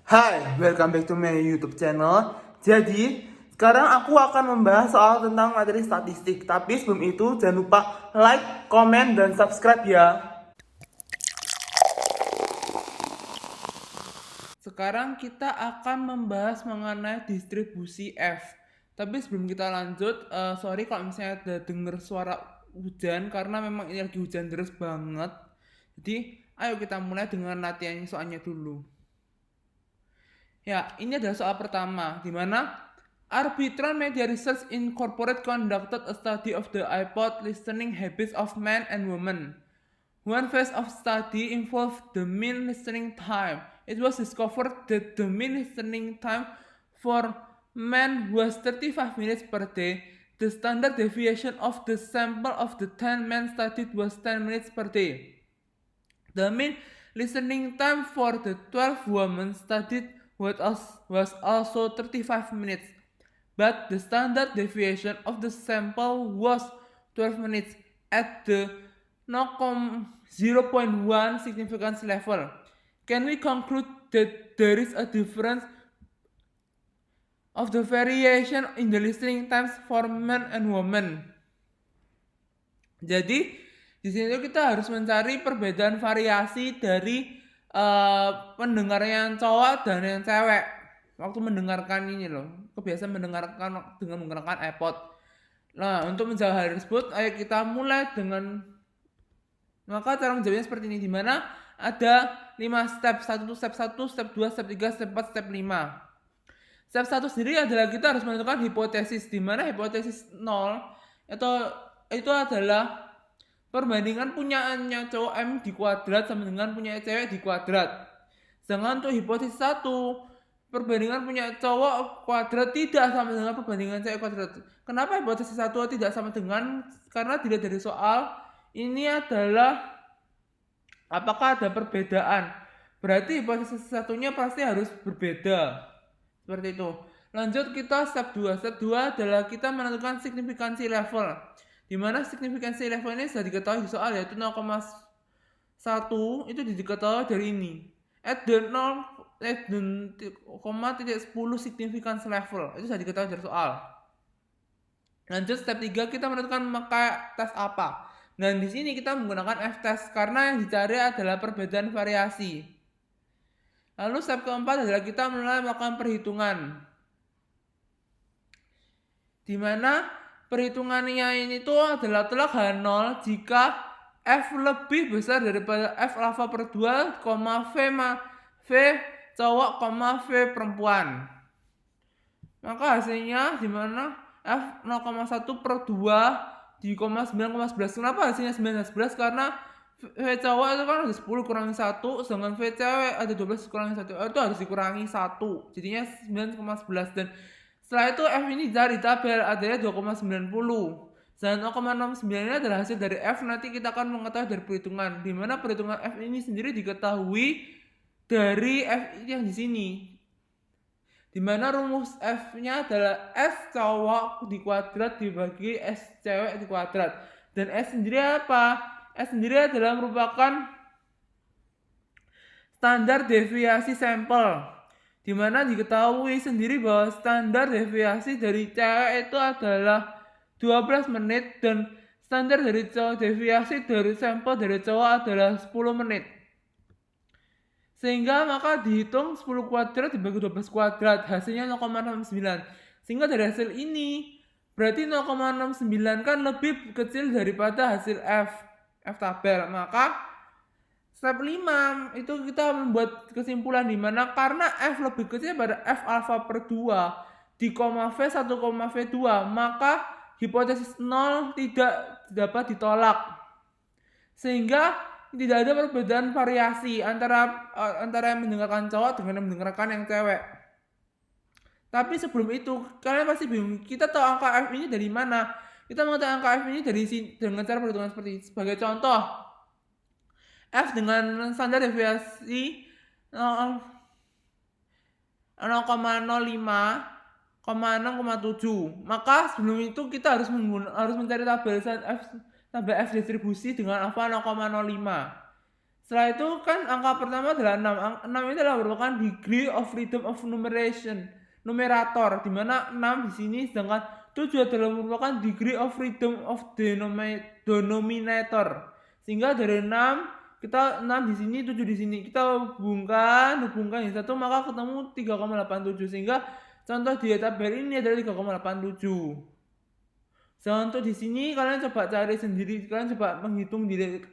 Hai, welcome back to my YouTube channel. Jadi, sekarang aku akan membahas soal tentang materi statistik. Tapi sebelum itu, jangan lupa like, komen, dan subscribe ya. Sekarang kita akan membahas mengenai distribusi F. Tapi sebelum kita lanjut, sorry kalau misalnya ada denger suara hujan, karena memang ini lagi hujan deras banget. Jadi, ayo kita mulai dengan latihan soalnya dulu. Ya, ini adalah soal pertama, di mana Arbitron Media Research Incorporated conducted a study of the iPod listening habits of men and women. One phase of study involved the mean listening time. It was discovered that the mean listening time for men was 35 minutes per day. The standard deviation of the sample of the 10 men studied was 10 minutes per day. The mean listening time for the 12 women studied was also 35 minutes, but the standard deviation of the sample was 12 minutes at the 0.1 significance level. Can we conclude that there is a difference of the variation in the listening times for men and women? Jadi di sini kita harus mencari perbedaan variasi dari pendengar yang cowok dan yang cewek waktu mendengarkan ini loh, kebiasaan mendengarkan dengan menggunakan iPod. Nah, untuk menjawab hal tersebut, ayo kita mulai dengan, maka cara menjawabnya seperti ini, dimana ada 5 step, step 1, step 2, step 3, step 4, step 5. Step 1 sendiri adalah kita harus menentukan hipotesis, dimana hipotesis 0 itu adalah perbandingan punyaannya cowok M di kuadrat sama dengan punya cewek di kuadrat. Sedangkan untuk hipotesis 1, perbandingan punya cowok kuadrat tidak sama dengan perbandingan cewek kuadrat. Kenapa hipotesis 1 tidak sama dengan? Karena dilihat dari soal, ini adalah apakah ada perbedaan. Berarti hipotesis satunya pasti harus berbeda. Seperti itu. Lanjut kita step 2. Step 2 adalah kita menentukan signifikansi level. Di mana signifikansi level ini sudah diketahui di soal, yaitu 0,1 itu diketahui dari ini. At the 0,10 significance level itu sudah diketahui dari soal. Lanjut step 3, kita menentukan maka tes apa. Dan di sini kita menggunakan F-test karena yang dicari adalah perbedaan variasi. Lalu step keempat adalah kita mulai melakukan perhitungan. Di mana perhitungannya ini tuh adalah telak H0 jika F lebih besar daripada F alpha per 2, V cowok, V perempuan. Maka hasilnya di mana F 0,1 per 2 di 9,11. Kenapa hasilnya 9,11? Karena V cowok itu kan ada 10 kurangi 1, sedangkan V cewek ada 12 kurangi 1. Itu harus dikurangi 1. Jadinya 9,11. Dan setelah itu F ini dari tabel adanya 2,90. Dan 0,69 ini adalah hasil dari F. Nanti kita akan mengetahui dari perhitungan. Di mana perhitungan F ini sendiri diketahui dari F yang di sini. Di mana rumus F-nya adalah S cowok di kuadrat dibagi S cewek di kuadrat. Dan S sendiri apa? S sendiri adalah merupakan standar deviasi sampel. Di mana diketahui sendiri bahwa standar deviasi dari cewek itu adalah 12 menit dan standar dari cowok deviasi dari sampel dari cowok adalah 10 menit. Sehingga maka dihitung 10 kuadrat dibagi 12 kuadrat, hasilnya 0,69. Sehingga dari hasil ini berarti 0,69 kan lebih kecil daripada hasil F tabel. Maka step 5 itu kita membuat kesimpulan di mana karena F lebih kecil pada F alpha per 2 di koma V 1, V2, maka hipotesis 0 tidak dapat ditolak. Sehingga tidak ada perbedaan variasi antara yang mendengarkan cowok dengan yang mendengarkan yang cewek. Tapi sebelum itu, kalian pasti bingung, kita tahu angka F ini dari mana? Kita mengetahui angka F ini dari dengan cara perhitungan seperti ini. Sebagai contoh, F dengan standar deviasi 0,05, 6,7. Maka sebelum itu kita harus mencari tabel F distribusi dengan alfa 0,05. Setelah itu kan angka pertama adalah 6. 6 ini adalah merupakan degree of freedom of numeration, numerator, di mana 6 di sini, sedangkan 7 adalah merupakan degree of freedom of denominator. Sehingga dari 6 kita 6 di sini, 7 di sini. Kita hubungkan yang satu maka ketemu 3,87. Sehingga contoh di tabel ini adalah 3,87. Sedangkan untuk di sini kalian coba cari sendiri, kalian coba menghitung,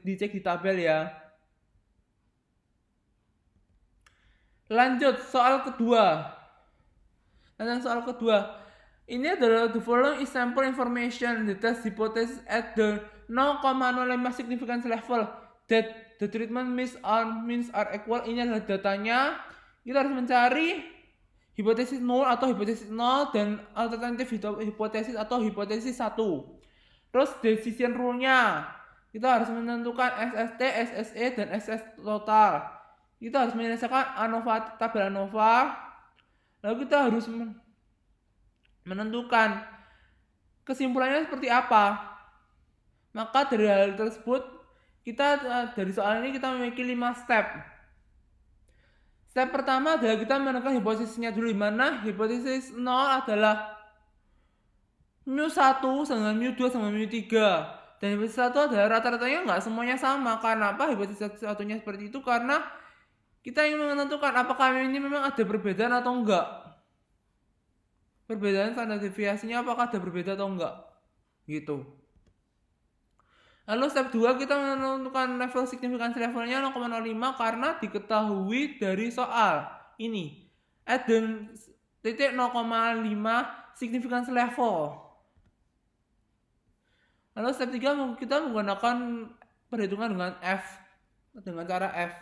dicek di tabel ya. Lanjut soal kedua. Ini adalah the following is sample information. The test hypothesis at the 0,05 significance level that the treatment means are equal. Ini adalah datanya. Kita harus mencari hipotesis 0 atau hipotesis 0 dan alternatif hipotesis atau hipotesis 1. Terus decision rule-nya. Kita harus menentukan SST, SSE, dan SS total. Kita harus menyelesaikan tabel ANOVA. Lalu kita harus menentukan kesimpulannya seperti apa. Maka dari hal tersebut, kita dari soal ini kita memiliki 5 step. Step pertama adalah kita menentukan hipotesisnya dulu, di mana hipotesis 0 adalah mu1 sama mu2 sama mu3. Dan hipotesis 1 adalah rata-ratanya nggak semuanya sama. Karena apa? Hipotesis satunya seperti itu karena kita ingin menentukan apakah ini memang ada perbedaan atau enggak. Perbedaan standar deviasinya apakah ada berbeda atau enggak. Gitu. Lalu step 2 kita menentukan level significance levelnya 0,05 karena diketahui dari soal ini. At the titik 0,5 significance level. Lalu step 3 kita menggunakan perhitungan dengan cara F.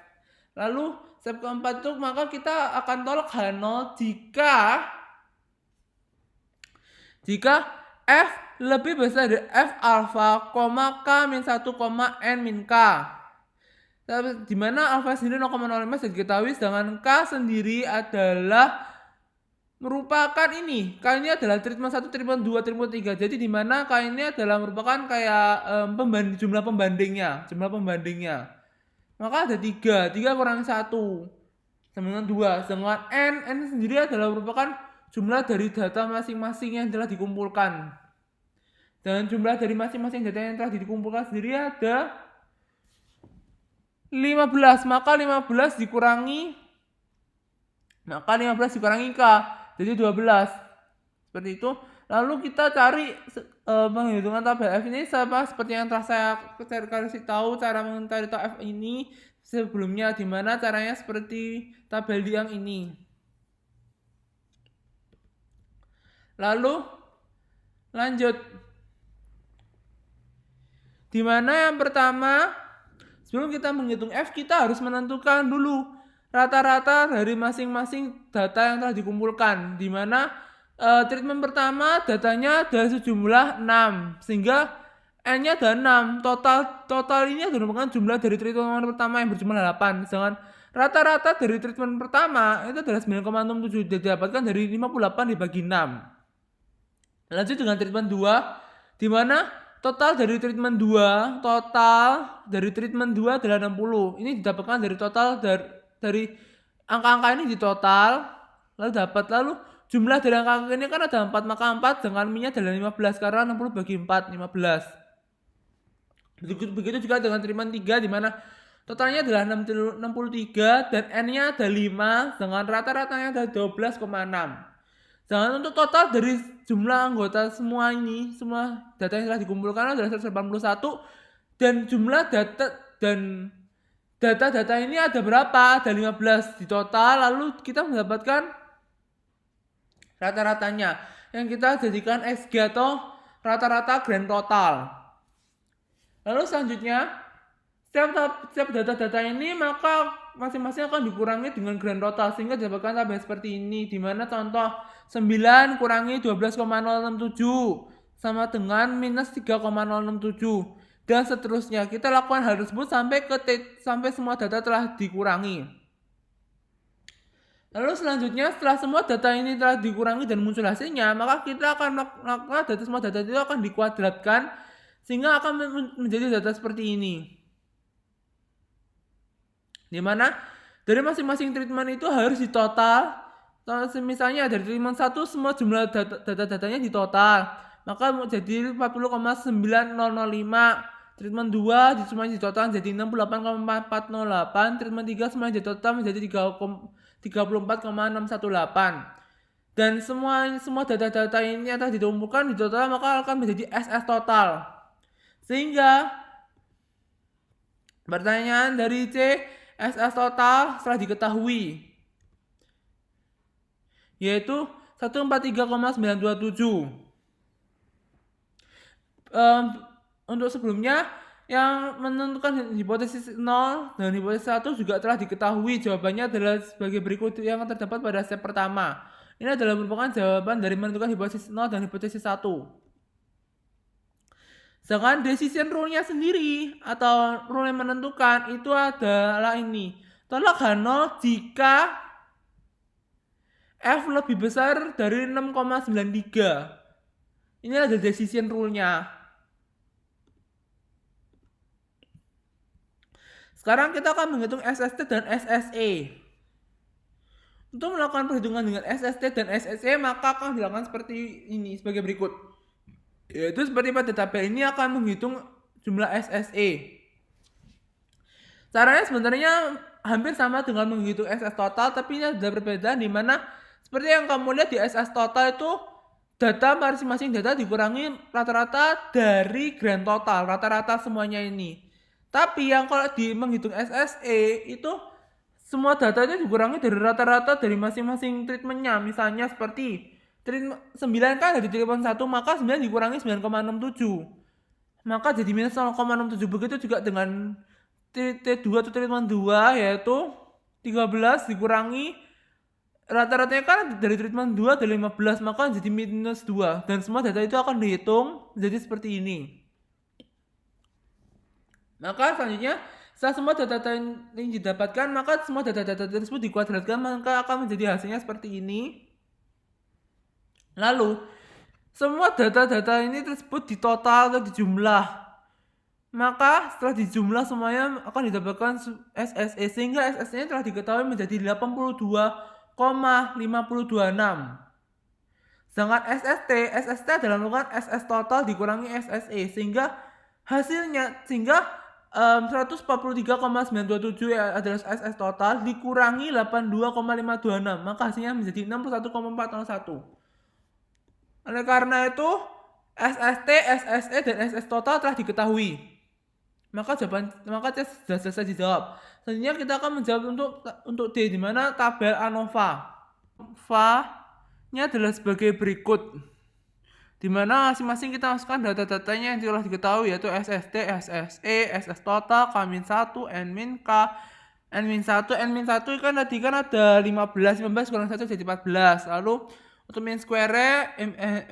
Lalu step keempat itu maka kita akan tolak H0 jika F lebih besar dari F alpha, K min 1, N min K. Di mana alpha sendiri 0,05 sudah diketahui, sedangkan K sendiri adalah merupakan ini. K ini adalah treatment 1, treatment 2, treatment 3. Jadi di mana K ini adalah merupakan kayak jumlah pembandingnya. Maka ada 3 kurangi 1 sama dengan 2. Sedangkan N sendiri adalah merupakan jumlah dari data masing-masing yang telah dikumpulkan. Dan jumlah dari masing-masing data yang telah dikumpulkan sendiri ada 15. Maka 15 dikurangi K. Jadi 12. Seperti itu. Lalu kita cari penghitungan tabel F ini sama seperti yang telah saya kasih tahu cara mencari tabel F ini sebelumnya, di mana caranya seperti tabel yang ini. Lalu lanjut. Di mana yang pertama, sebelum kita menghitung F, kita harus menentukan dulu rata-rata dari masing-masing data yang telah dikumpulkan, di mana treatment pertama datanya ada sejumlah 6 sehingga N-nya ada 6. Total ini adalah merupakan jumlah dari treatment pertama yang berjumlah 8. Sedangkan rata-rata dari treatment pertama itu adalah 9,67 didapatkan dari 58 dibagi 6. Lanjut dengan treatment 2 di mana total dari treatment 2 adalah 60. Ini didapatkan dari total dari angka-angka ini di total lalu jumlah dari angka ini kan ada 4, maka 4 dengan min-nya adalah 15 karena 60 bagi 4, 15. Begitu juga dengan treatment 3 di mana totalnya adalah 63 dan N-nya ada 5 dengan rata-ratanya ada 12,6. Sedangkan untuk total dari jumlah anggota semua data yang telah dikumpulkan adalah 181 dan jumlah data ini ada berapa? Ada 15 di total, lalu kita mendapatkan rata-ratanya yang kita jadikan XG atau rata-rata grand total. Lalu selanjutnya setiap data-data ini maka masing-masing akan dikurangi dengan grand total sehingga didapatkan tabel seperti ini, di mana contoh 9 kurangi 12,067 sama dengan minus 3,067 dan seterusnya. Kita lakukan hal tersebut sampai semua data telah dikurangi. Lalu selanjutnya setelah semua data ini telah dikurangi dan muncul hasilnya, maka kita akan melakukan semua data itu akan dikuadratkan sehingga akan menjadi data seperti ini. Dimana dari masing-masing treatment itu harus ditotal. Misalnya dari treatment 1 semua jumlah data-datanya ditotal, maka jadi 40,9005. Treatment 2 semuanya ditotal jadi 68,408. Treatment 3 semuanya ditotal menjadi 34,618. Dan semua data-data ini akan dikumpulkan di total, maka akan menjadi SS total. Sehingga pertanyaan dari C, SS total setelah diketahui, yaitu 143,927. Untuk sebelumnya, yang menentukan hipotesis 0 dan hipotesis 1 juga telah diketahui. Jawabannya adalah sebagai berikut yang terdapat pada step pertama. Ini adalah merupakan jawaban dari menentukan hipotesis 0 dan hipotesis 1. Sedangkan decision rule-nya sendiri atau rule yang menentukan itu adalah ini. Tolak H0 jika F lebih besar dari 6,93. Ini adalah decision rule-nya. Sekarang kita akan menghitung SST dan SSE. Untuk melakukan perhitungan dengan SST dan SSE, maka akan dilakukan seperti ini, sebagai berikut. Yaitu seperti pada tabel ini akan menghitung jumlah SSE. Caranya sebenarnya hampir sama dengan menghitung SS total, tapi ini ada perbedaan di mana seperti yang kamu lihat di SS total itu data masing-masing data dikurangi rata-rata dari grand total, rata-rata semuanya ini. Tapi yang kalau di menghitung SSE itu semua datanya dikurangi dari rata-rata dari masing-masing treatmentnya. Misalnya seperti treatment 9 kan dari treatment 1, maka 9 dikurangi 9,67. Maka jadi minus 0,67. Begitu juga dengan T2 atau treatment 2, yaitu 13 dikurangi rata-ratanya kan dari treatment 2 dari 15, maka jadi minus 2. Dan semua data itu akan dihitung jadi seperti ini. Maka selanjutnya setelah semua data-data yang didapatkan, maka semua data-data tersebut dikuadratkan, maka akan menjadi hasilnya seperti ini. Lalu semua data-data ini tersebut ditotal atau dijumlah. Maka setelah dijumlah semuanya akan didapatkan SSE, sehingga SSE telah diketahui menjadi 82,526. Sedangkan SST adalah merupakan SS total dikurangi SSE, sehingga hasilnya 143,927 adalah SS total dikurangi 82,526, maka hasilnya menjadi 61,401. Oleh karena itu SST, SSE dan SS total telah diketahui. Maka sudah selesai dijawab. Selanjutnya kita akan menjawab untuk D, di mana tabel ANOVA. ANOVA-nya adalah sebagai berikut, di mana masing-masing kita masukkan data-datanya yang telah diketahui, yaitu SST, SSE, SS total, K-1, N-K, N-1. N-1 kan tadi kan ada 15 kurang 1 jadi 14. Lalu untuk min square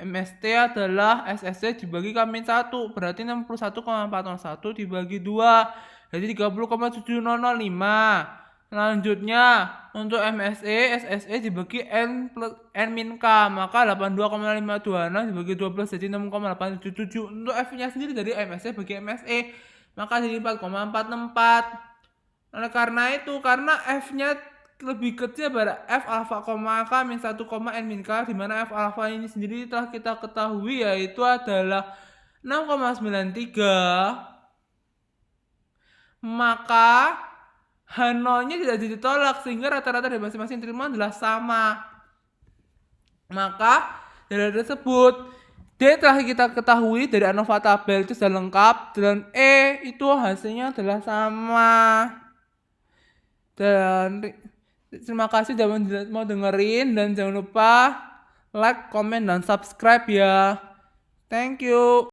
MST adalah SSC dibagi K-1, berarti 61,401 dibagi 2, jadi 30,7005. Selanjutnya untuk MSE, SSE dibagi N-K, maka 82,526 dibagi 12 jadi 6,877. Untuk F-nya sendiri dari MSE bagi MSE, maka jadi 4,464. Oleh karena itu, karena F-nya lebih kecil pada F alpha, K-1, N-K, di mana F alpha ini sendiri telah kita ketahui yaitu adalah 6,93, maka H0-nya tidak ditolak, sehingga rata-rata dari masing-masing treatment adalah sama. Maka dari tersebut D telah kita ketahui dari ANOVA tabel itu sudah lengkap, dan E itu hasilnya adalah sama. Dan terima kasih sudah mau dengerin, dan jangan lupa like, comment, dan subscribe ya. Thank you.